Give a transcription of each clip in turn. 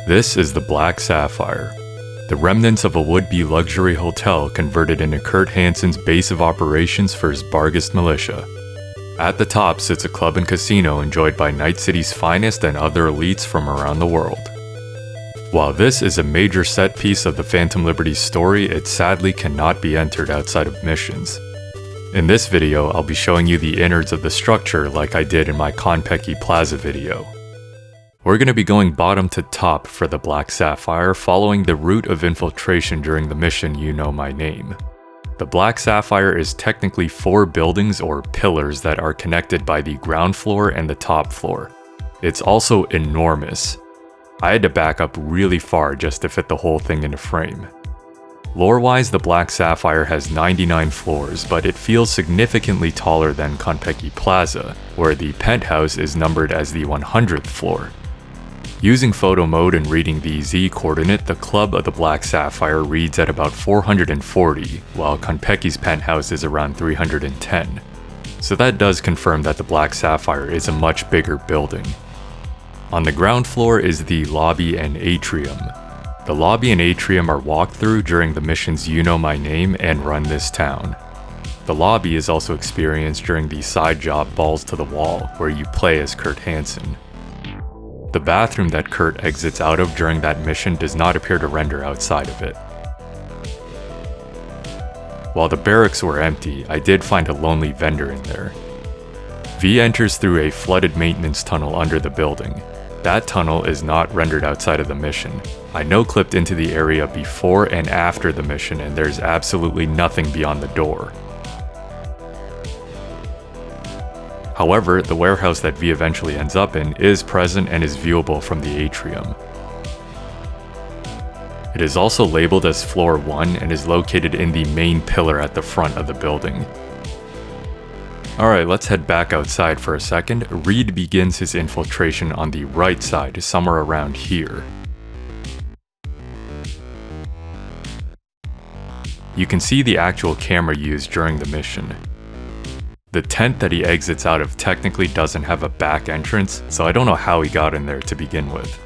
This is the Black Sapphire, the remnants of a would-be luxury hotel converted into Kurt Hansen's base of operations for his Bargist militia. At the top sits a club and casino enjoyed by Night City's finest and other elites from around the world. While this is a major set piece of the Phantom Liberty's story, it sadly cannot be entered outside of missions. In this video, I'll be showing you the innards of the structure like I did in my Konpeki Plaza video. We're going to be going bottom to top for the Black Sapphire, following the route of infiltration during the mission You Know My Name. The Black Sapphire is technically 4 buildings or pillars that are connected by the ground floor and the top floor. It's also enormous. I had to back up really far just to fit the whole thing into frame. Lore-wise, the Black Sapphire has 99 floors, but it feels significantly taller than Konpeki Plaza, where the penthouse is numbered as the 100th floor. Using photo mode and reading the Z coordinate, the club of the Black Sapphire reads at about 440, while Konpeki's penthouse is around 310. So that does confirm that the Black Sapphire is a much bigger building. On the ground floor is the lobby and atrium. The lobby and atrium are walked through during the missions You Know My Name and Run This Town. The lobby is also experienced during the side job Balls to the Wall, where you play as Kurt Hansen. The bathroom that Kurt exits out of during that mission does not appear to render outside of it. While the barracks were empty, I did find a lonely vendor in there. V enters through a flooded maintenance tunnel under the building. That tunnel is not rendered outside of the mission. I no-clipped into the area before and after the mission, and there's absolutely nothing beyond the door. However, the warehouse that V eventually ends up in is present and is viewable from the atrium. It is also labeled as Floor 1 and is located in the main pillar at the front of the building. Alright, let's head back outside for a second. Reed begins his infiltration on the right side, somewhere around here. You can see the actual camera used during the mission. The tent that he exits out of technically doesn't have a back entrance, so I don't know how he got in there to begin with.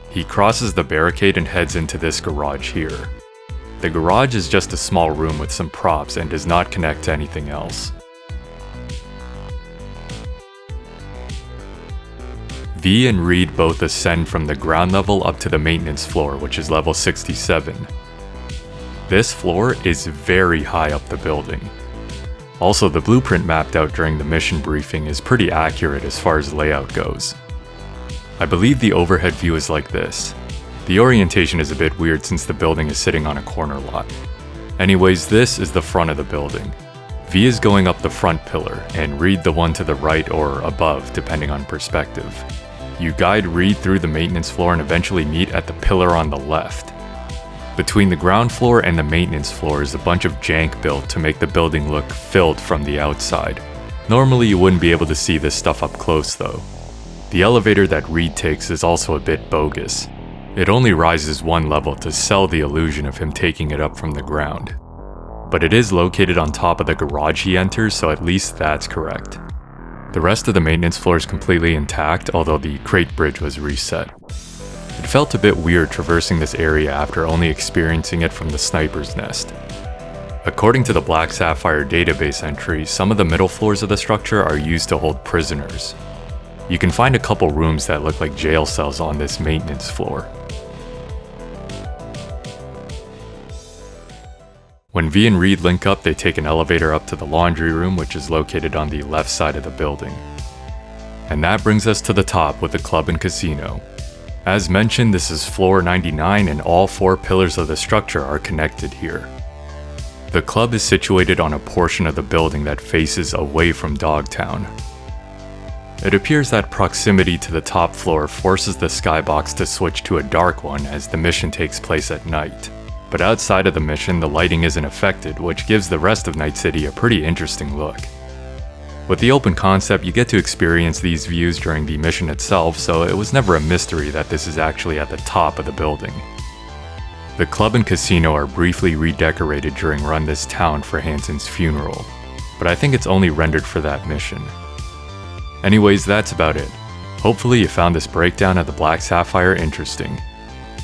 He crosses the barricade and heads into this garage here. The garage is just a small room with some props and does not connect to anything else. V and Reed both ascend from the ground level up to the maintenance floor, which is level 67. This floor is very high up the building. Also, the blueprint mapped out during the mission briefing is pretty accurate as far as layout goes. I believe the overhead view is like this. The orientation is a bit weird since the building is sitting on a corner lot. Anyways, this is the front of the building. V is going up the front pillar, and Reed the one to the right or above, depending on perspective. You guide Reed through the maintenance floor and eventually meet at the pillar on the left. Between the ground floor and the maintenance floor is a bunch of jank built to make the building look filled from the outside. Normally you wouldn't be able to see this stuff up close though. The elevator that Reed takes is also a bit bogus. It only rises 1 level to sell the illusion of him taking it up from the ground. But it is located on top of the garage he enters, so at least that's correct. The rest of the maintenance floor is completely intact, although the crate bridge was reset. It felt a bit weird traversing this area after only experiencing it from the sniper's nest. According to the Black Sapphire database entry, some of the middle floors of the structure are used to hold prisoners. You can find a couple rooms that look like jail cells on this maintenance floor. When V and Reed link up, they take an elevator up to the laundry room, which is located on the left side of the building. And that brings us to the top with the club and casino. As mentioned, this is floor 99 and all 4 pillars of the structure are connected here. The club is situated on a portion of the building that faces away from Dogtown. It appears that proximity to the top floor forces the skybox to switch to a dark one as the mission takes place at night. But outside of the mission, the lighting isn't affected, which gives the rest of Night City a pretty interesting look. With the open concept, you get to experience these views during the mission itself, so it was never a mystery that this is actually at the top of the building. The club and casino are briefly redecorated during Run This Town for Hansen's funeral, but I think it's only rendered for that mission. Anyways, that's about it. Hopefully you found this breakdown of the Black Sapphire interesting.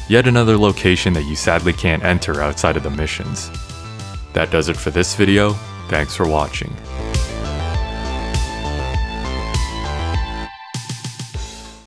Yet another location that you sadly can't enter outside of the missions. That does it for this video. Thanks for watching.